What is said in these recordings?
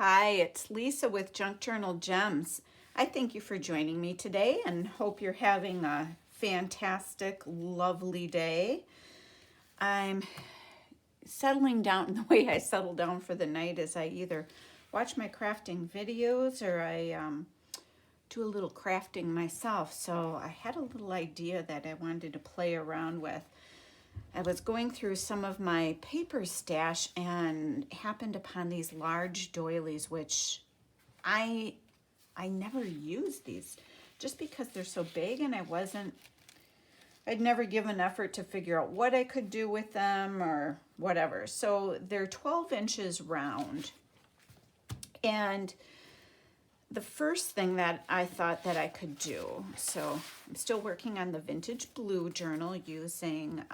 Hi, it's Lisa with Junk Journal Gems. I thank you for joining me today and hope you're having a fantastic, lovely day. I'm settling down. The way I settle down for the night is I either watch my crafting videos or I do a little crafting myself. So I had a little idea that I wanted to play around with. I was going through some of my paper stash and happened upon these large doilies, which I never used these just because they're so big, and I'd never given effort to figure out what I could do with them or whatever. So they're 12 inches round. And the first thing that I thought that I could do, so I'm still working on the vintage blue journal using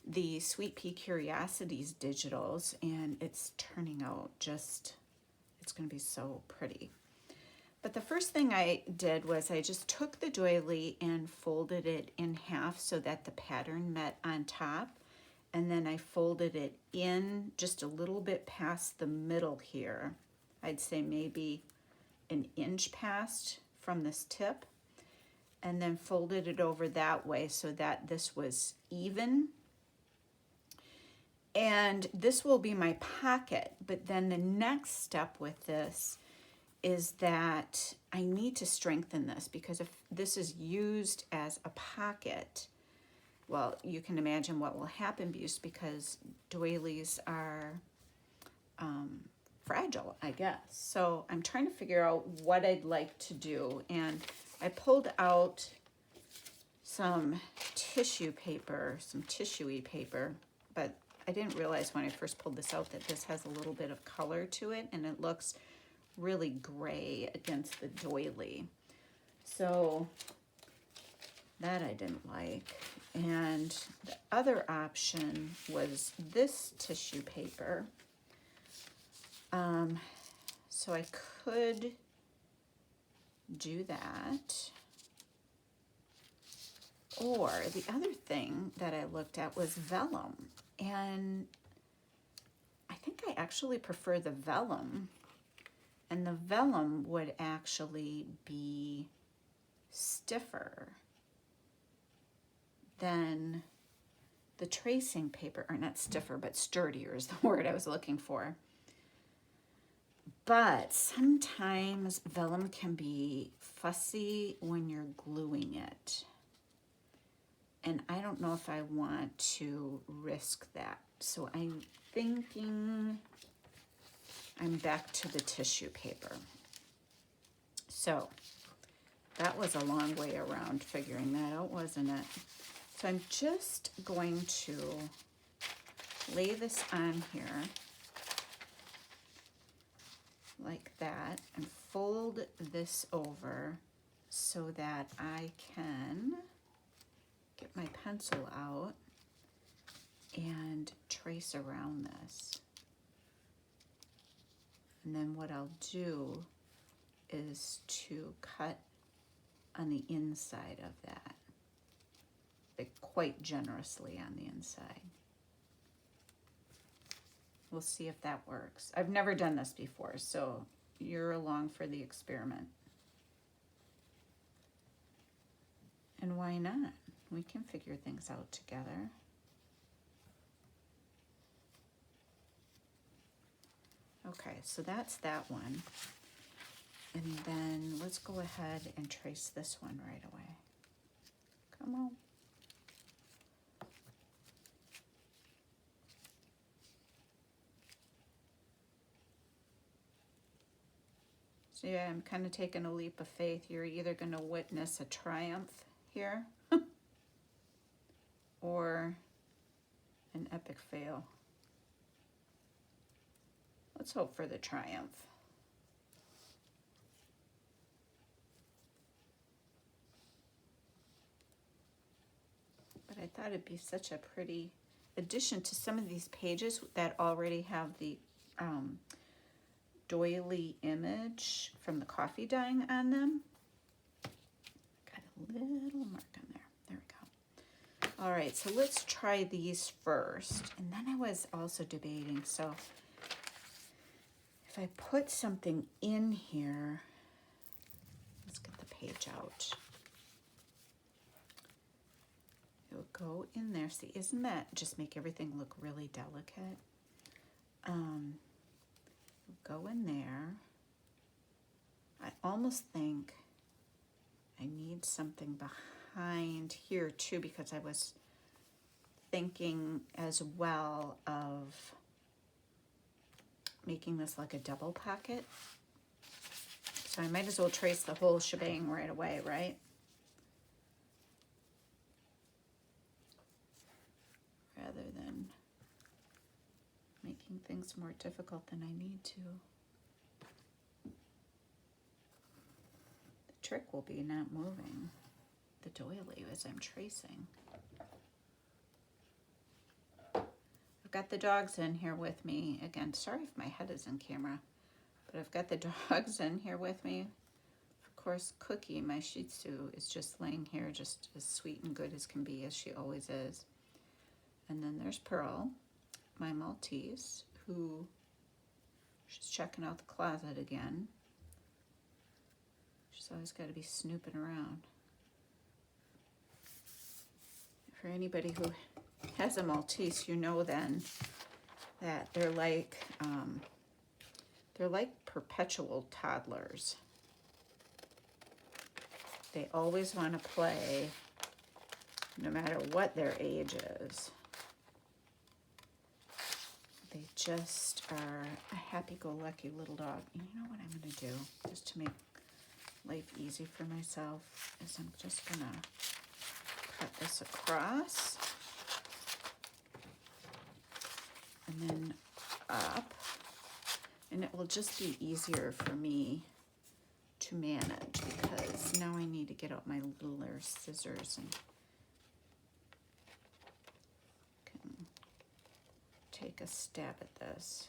the Sweet Pea Curiosities digitals, and it's turning out it's going to be so pretty. But the first thing I did was I just took the doily and folded it in half so that the pattern met on top, and then I folded it in just a little bit past the middle here. I'd say maybe an inch past from this tip, and then folded it over that way so that this was even. And this will be my pocket, but then the next step with this is that I need to strengthen this, because if this is used as a pocket, well, you can imagine what will happen because doilies are fragile, I guess. So I'm trying to figure out what I'd like to do, and I pulled out some tissue paper, some tissuey paper, but I didn't realize when I first pulled this out that this has a little bit of color to it, and it looks really gray against the doily. So that I didn't like. And the other option was this tissue paper. So I could do that. Or the other thing that I looked at was vellum. And I think I actually prefer the vellum. And the vellum would actually be stiffer than the tracing paper, or not stiffer, but sturdier is the word I was looking for. But sometimes vellum can be fussy when you're gluing it. And I don't know if I want to risk that. So I'm thinking I'm back to the tissue paper. So that was a long way around figuring that out, wasn't it? So I'm just going to lay this on here like that and fold this over so that I can get my pencil out and trace around this. And then what I'll do is to cut on the inside of that, but quite generously on the inside. We'll see if that works. I've never done this before, so you're along for the experiment. And why not? We can figure things out together. Okay, so that's that one. And then let's go ahead and trace this one right away. Come on. So yeah, I'm kind of taking a leap of faith. You're either going to witness a triumph here or an epic fail. Let's hope for the triumph. But I thought it'd be such a pretty addition to some of these pages that already have the doily image from the coffee dyeing on them. Got a little mark on there. There we go. All right, so let's try these first. And then I was also debating, so if I put something in here, let's get the page out. It will go in there. See, isn't that just make everything look really delicate? Go in there. I almost think I need something behind here too, because I was thinking as well of making this like a double pocket. So I might as well trace the whole shebang right away, right? Rather than making things more difficult than I need to. The trick will be not moving the doily as I'm tracing. I've got the dogs in here with me. Again, sorry if my head is in camera, but I've got the dogs in here with me. Of course, Cookie, my Shih Tzu, is just laying here just as sweet and good as can be, as she always is. And then there's Pearl, my Maltese, who she's checking out the closet again. She's always got to be snooping around. For anybody who has a Maltese, you know then that they're like perpetual toddlers. They always want to play, no matter what their age is. They just are a happy-go-lucky little dog. And you know what I'm going to do, just to make life easy for myself, is I'm just going to cut this across and then up. And it will just be easier for me to manage, because now I need to get out my littler scissors and take a stab at this.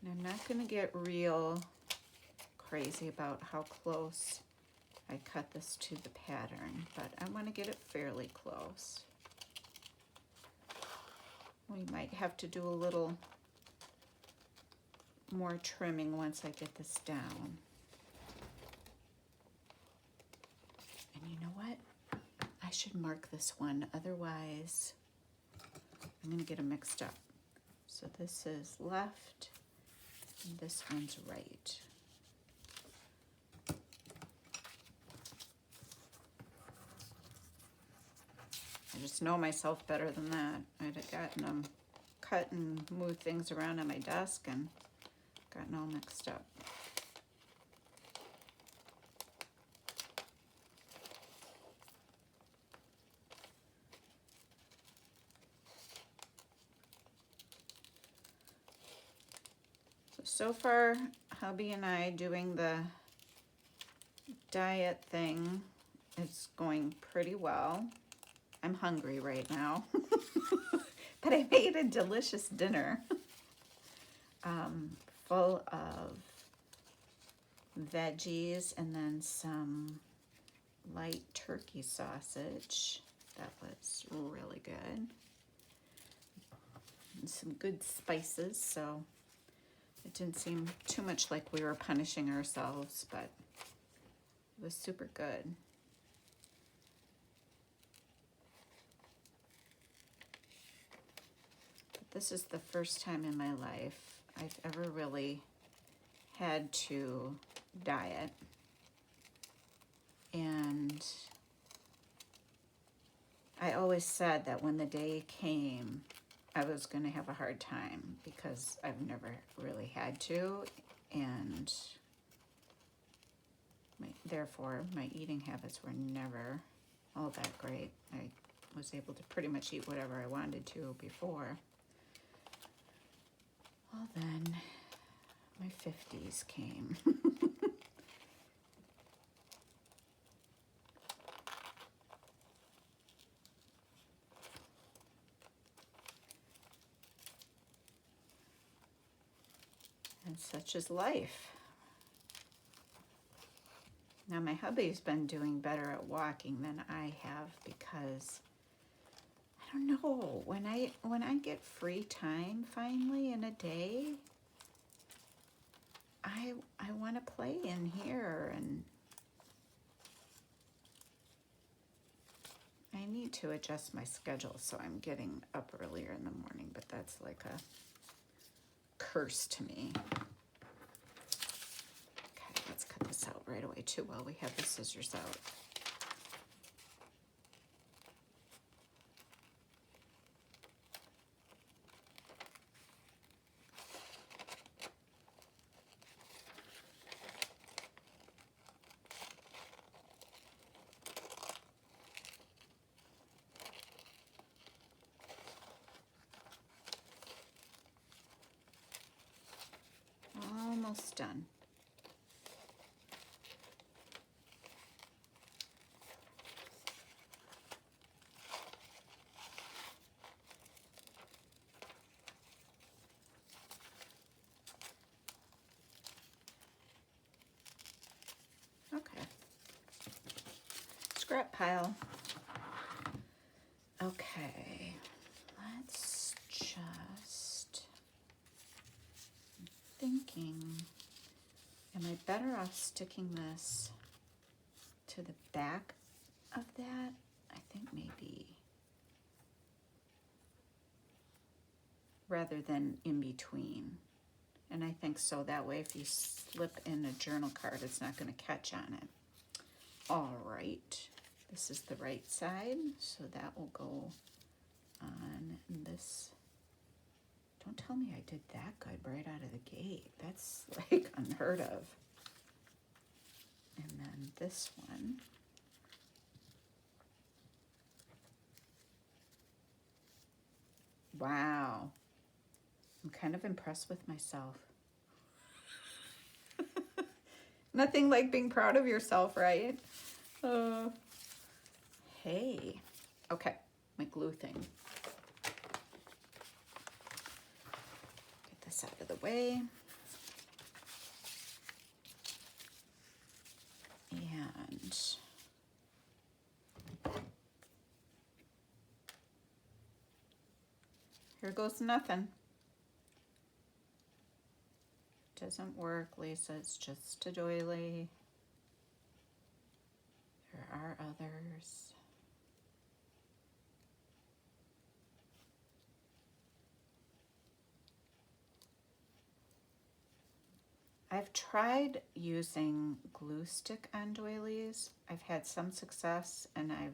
And I'm not going to get real crazy about how close I cut this to the pattern, but I want to get it fairly close. We might have to do a little more trimming once I get this down. And you know what? I should mark this one, otherwise I'm going to get them mixed up. So this is left, and this one's right. I just know myself better than that. I'd have gotten them cut and moved things around on my desk and gotten all mixed up. So far, hubby and I doing the diet thing is going pretty well. I'm hungry right now, but I made a delicious dinner full of veggies and then some light turkey sausage. That was really good. And some good spices, so it didn't seem too much like we were punishing ourselves, but it was super good. But this is the first time in my life I've ever really had to diet. And I always said that when the day came, I was going to have a hard time because I've never really had to, and therefore my eating habits were never all that great. I was able to pretty much eat whatever I wanted to before. Well, then my 50s came. And such is life. Now my hubby's been doing better at walking than I have, because I don't know, when I get free time finally in a day, I want to play in here, and I need to adjust my schedule so I'm getting up earlier in the morning, but that's like a curse to me. Okay, let's cut this out right away too while we have the scissors out. Almost done. Okay. Scrap pile. Okay. Let's just thinking, am I better off sticking this to the back of that? I think maybe, rather than in between. And I think so, that way if you slip in a journal card, it's not going to catch on it. All right, this is the right side, so that will go on this. Don't tell me I did that good right out of the gate. That's like unheard of. And then this one. Wow. I'm kind of impressed with myself. Nothing like being proud of yourself, right? Hey. Okay, my glue thing. Get this out of the way. And here goes nothing. Doesn't work, Lisa. It's just a doily. There are others. I've tried using glue stick on doilies. I've had some success and I've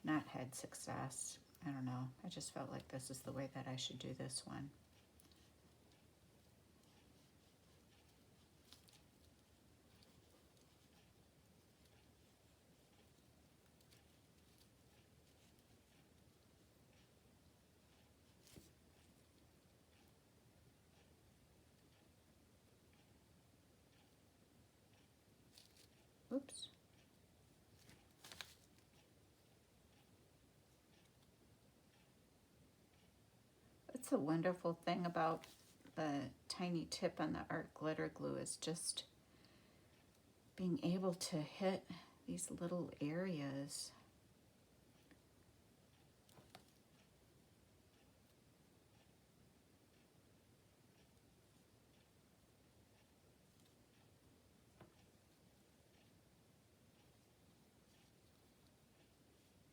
not had success. I don't know. I just felt like this is the way that I should do this one. Oops. That's a wonderful thing about the tiny tip on the art glitter glue, is just being able to hit these little areas.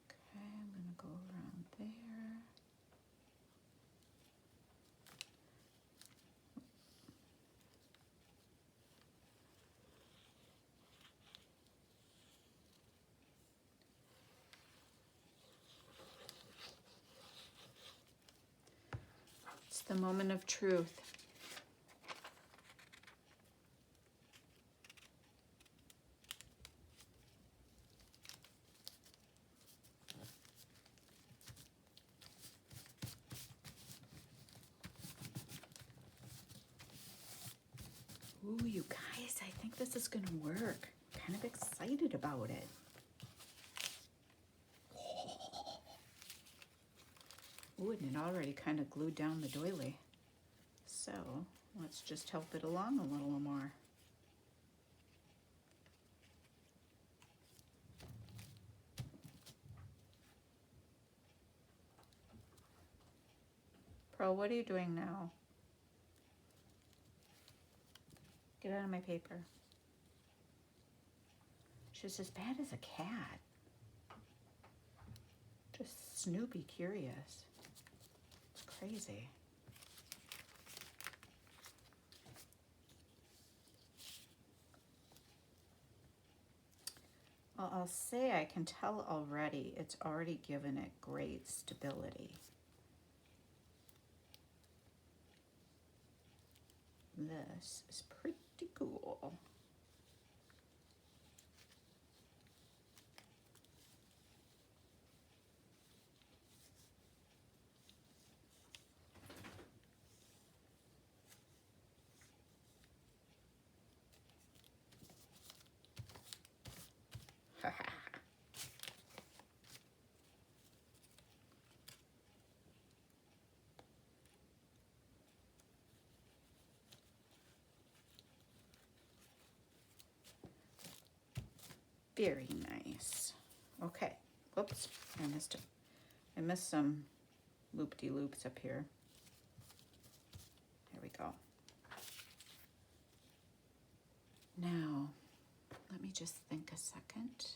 Okay, I'm going to go around there. It's the moment of truth. Ooh, you guys, I think this is gonna work. I'm kind of excited about it. Ooh, and it already kind of glued down the doily. So let's just help it along a little more. Pearl, what are you doing now? Get out of my paper. She's as bad as a cat. Just Snoopy curious. It's crazy. Well, I'll say I can tell already, it's already given it great stability. This is pretty cool. Very nice. Okay. Whoops, I missed some loop-de-loops up here. There we go. Now, let me just think a second.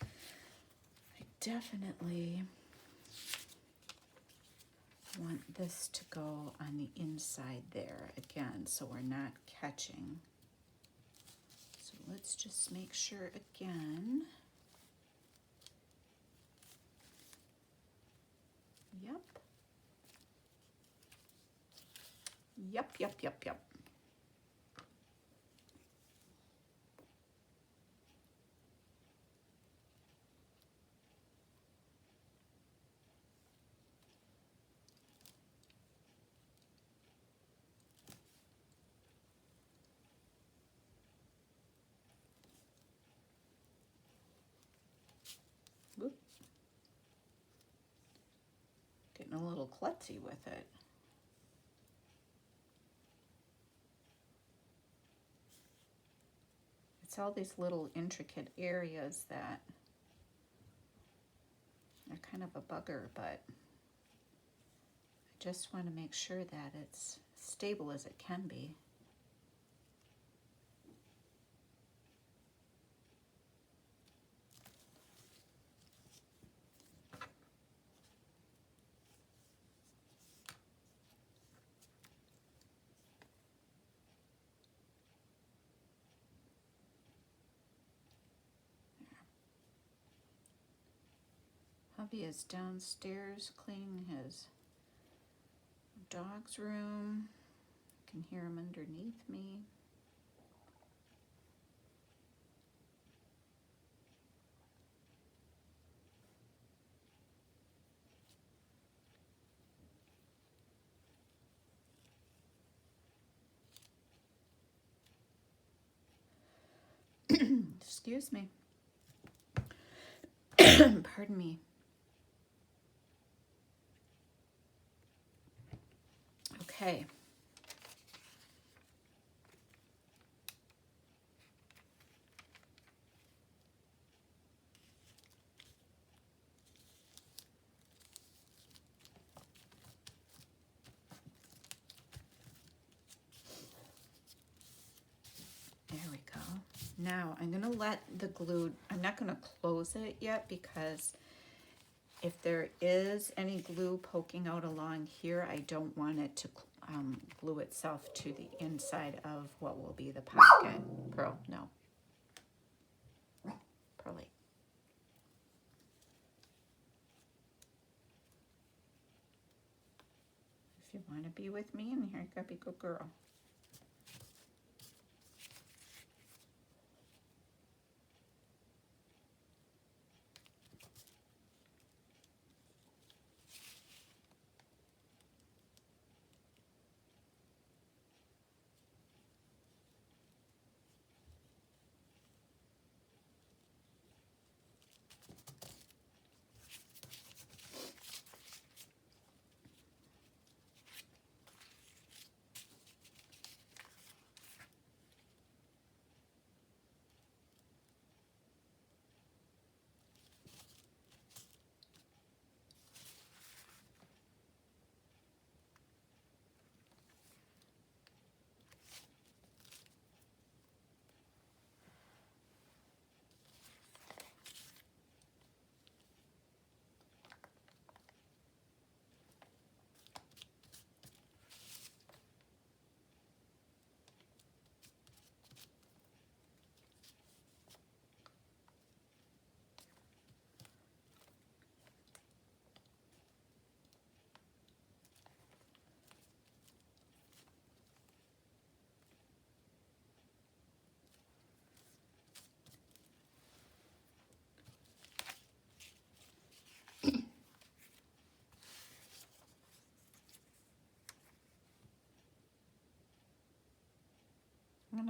I definitely want this to go on the inside there again, so we're not catching. So let's just make sure again. Yep. Yep, yep, yep, yep. Oop. Getting a little klutzy with it. It's all these little intricate areas that are kind of a bugger, but I just want to make sure that it's stable as it can be. Hubby is downstairs cleaning his dog's room. I can hear him underneath me. Excuse me. Pardon me. Okay. There we go. Now I'm going to let the glue, I'm not going to close it yet because if there is any glue poking out along here, I don't want it to glue itself to the inside of what will be the pocket. Pearl, no. Pearly. If you want to be with me in here, you gotta be a good girl.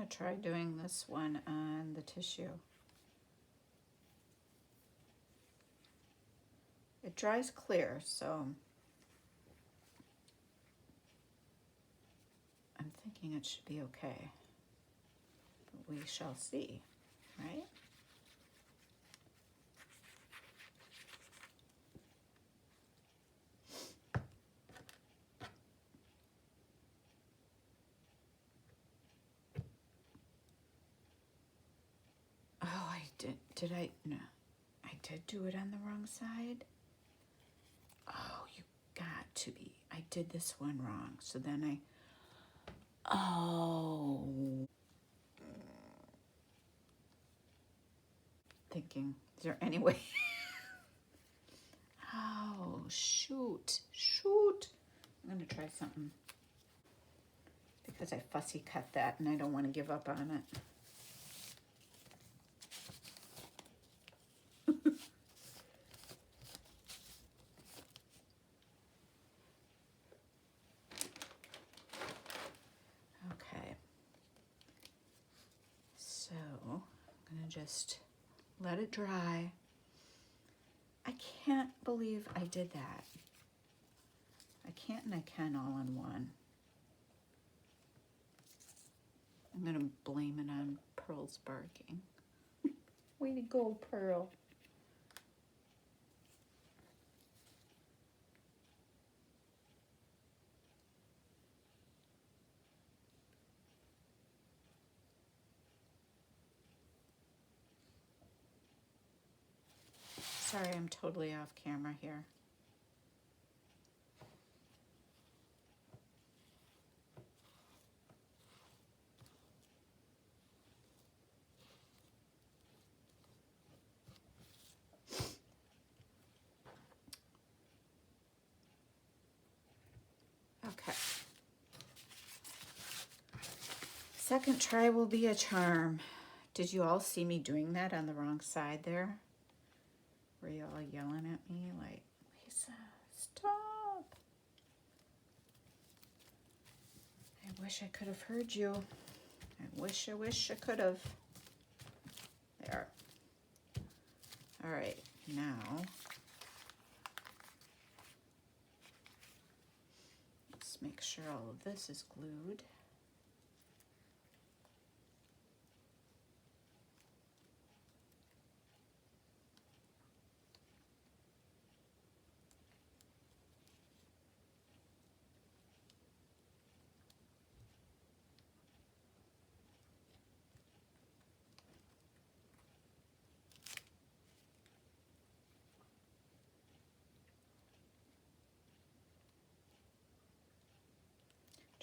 to try doing this one on the tissue. It dries clear, so I'm thinking it should be okay. But we shall see, right? Oh, did I, no, I did do it on the wrong side. Oh, you got to be, I did this one wrong. So then oh. Thinking, is there any way? Oh, shoot. I'm gonna try something. Because I fussy cut that and I don't want to give up on it. Okay. So I'm gonna just let it dry. I can't believe I did that. I can't and I can all in one. I'm gonna blame it on Pearl's barking. Way to go, Pearl. Sorry, I'm totally off camera here. Okay. Second try will be a charm. Did you all see me doing that on the wrong side there? Were you all yelling at me like, Lisa, stop? I wish I could have heard you. I wish I could have. There. All right, now let's make sure all of this is glued.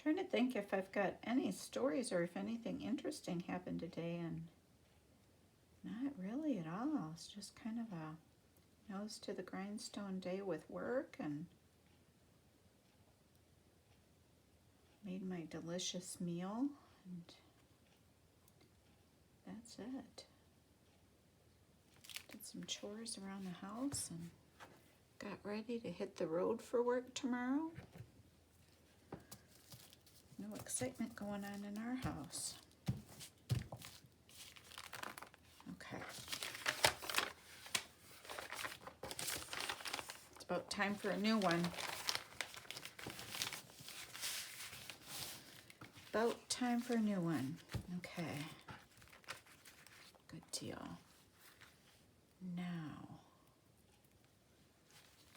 Trying to think if I've got any stories or if anything interesting happened today, and not really at all. It's just kind of a nose to the grindstone day with work, and made my delicious meal, and that's it. Did some chores around the house and got ready to hit the road for work tomorrow. No excitement going on in our house. Okay. It's about time for a new one. About time for a new one. Okay. Good deal. Now,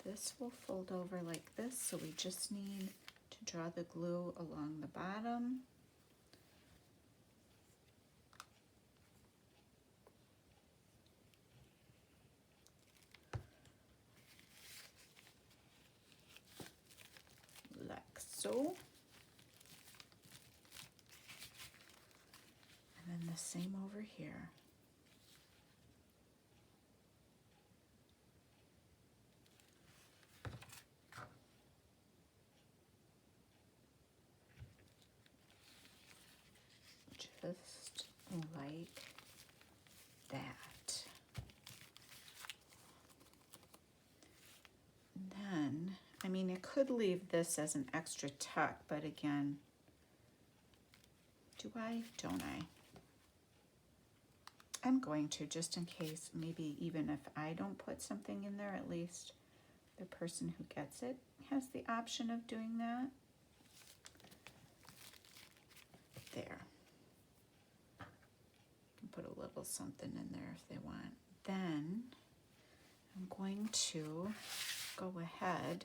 this will fold over like this, so we just need to draw the glue along the bottom. Like so. And then the same over here. Just like that. Then, I mean, I could leave this as an extra tuck, but again, Do I? Don't I? I'm going to, just in case, maybe even if I don't put something in there, at least the person who gets it has the option of doing that. There. Put a little something in there if they want. Then I'm going to go ahead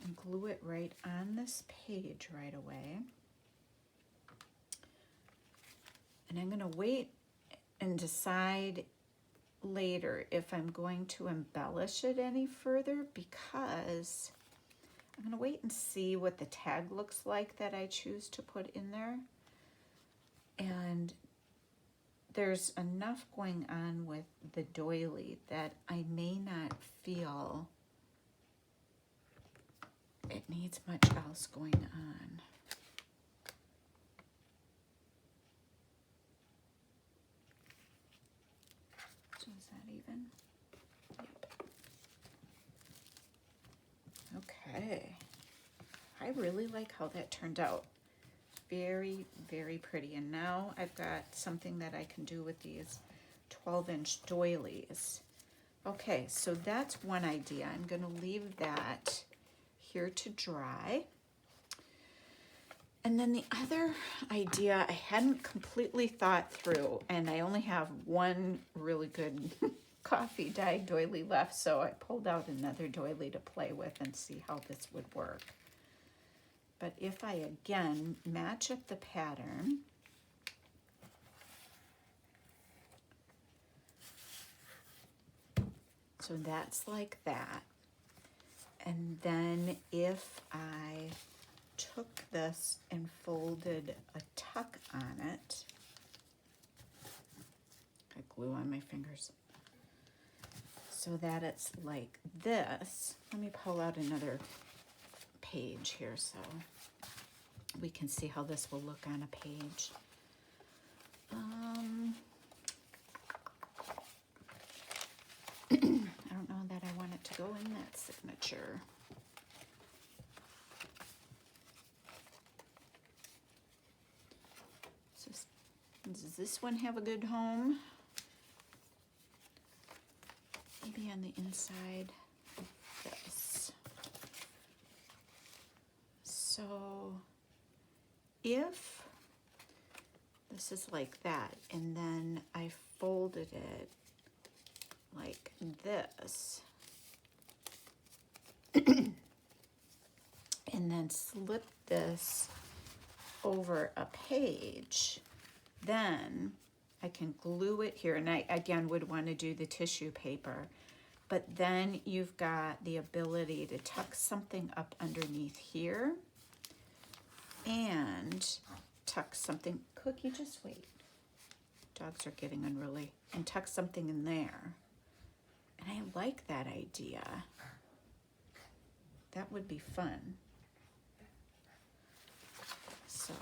and glue it right on this page right away. And I'm going to wait and decide later if I'm going to embellish it any further, because I'm going to wait and see what the tag looks like that I choose to put in there. And there's enough going on with the doily that I may not feel it needs much else going on. So is that even? Yep. Okay. I really like how that turned out. Very, very pretty. And now I've got something that I can do with these 12-inch doilies. Okay, so that's one idea. I'm going to leave that here to dry. And then the other idea I hadn't completely thought through, and I only have one really good coffee dye doily left, so I pulled out another doily to play with and see how this would work. But if I again match up the pattern, so that's like that. And then if I took this and folded a tuck on it, got glue on my fingers, so that it's like this. Let me pull out another page here so we can see how this will look on a page. I don't know that I want it to go in that signature. So, does this one have a good home? Maybe on the inside of this. So if this is like that, and then I folded it like this, and then slip this over a page, then I can glue it here. And I, again, would want to do the tissue paper. But then you've got the ability to tuck something up underneath here and tuck something. Cookie, just wait. Dogs are getting unruly. And tuck something in there. And I like that idea. That would be fun. So,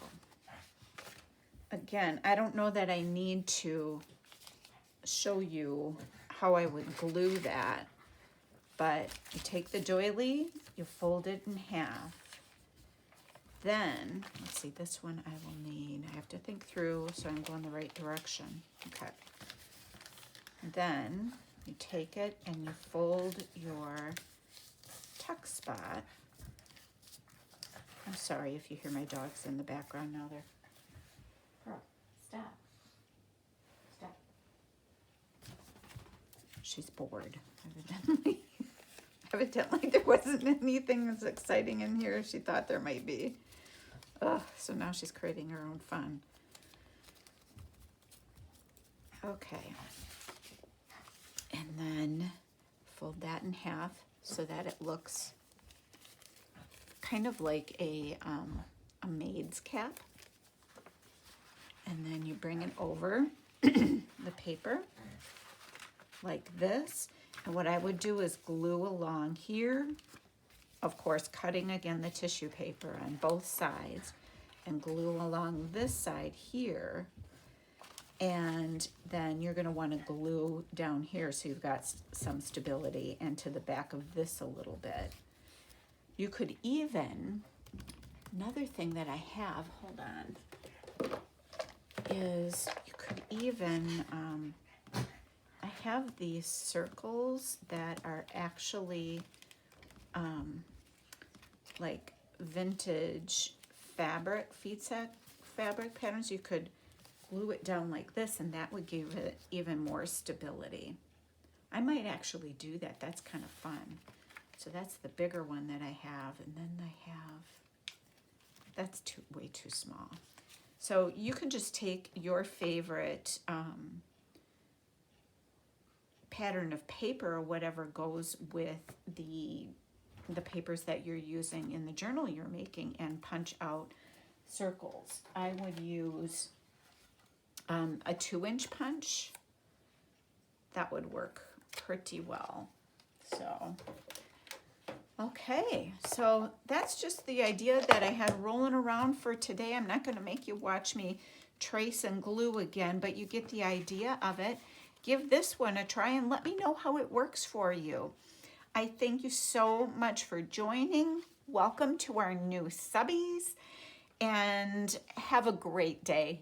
again, I don't know that I need to show you how I would glue that, but you take the doily, you fold it in half. Then, let's see, this one I will need. I have to think through so I'm going the right direction. Okay. Then you take it and you fold your tuck spot. I'm sorry if you hear my dogs in the background now. They're, Pearl, stop. Stop. She's bored, evidently. Evidently there wasn't anything as exciting in here as she thought there might be. Ugh, so now she's creating her own fun. Okay. And then fold that in half so that it looks kind of like a maid's cap. And then you bring it over the paper like this. And what I would do is glue along here, of course, cutting again the tissue paper on both sides, and glue along this side here. And then you're going to want to glue down here so you've got some stability, and to the back of this a little bit. You could even, another thing that I have, hold on. is you could even, I have these circles that are actually like vintage fabric, feedsack fabric patterns. You could glue it down like this and that would give it even more stability. I might actually do that. That's kind of fun. So that's the bigger one that I have, and then I have, that's way too small. So you can just take your favorite pattern of paper or whatever goes with the papers that you're using in the journal you're making and punch out circles. I would use a 2-inch punch. That would work pretty well. So, okay, so that's just the idea that I had rolling around for today. I'm not going to make you watch me trace and glue again, but you get the idea of it. Give this one a try and let me know how it works for you. I thank you so much for joining. Welcome to our new subbies, and have a great day.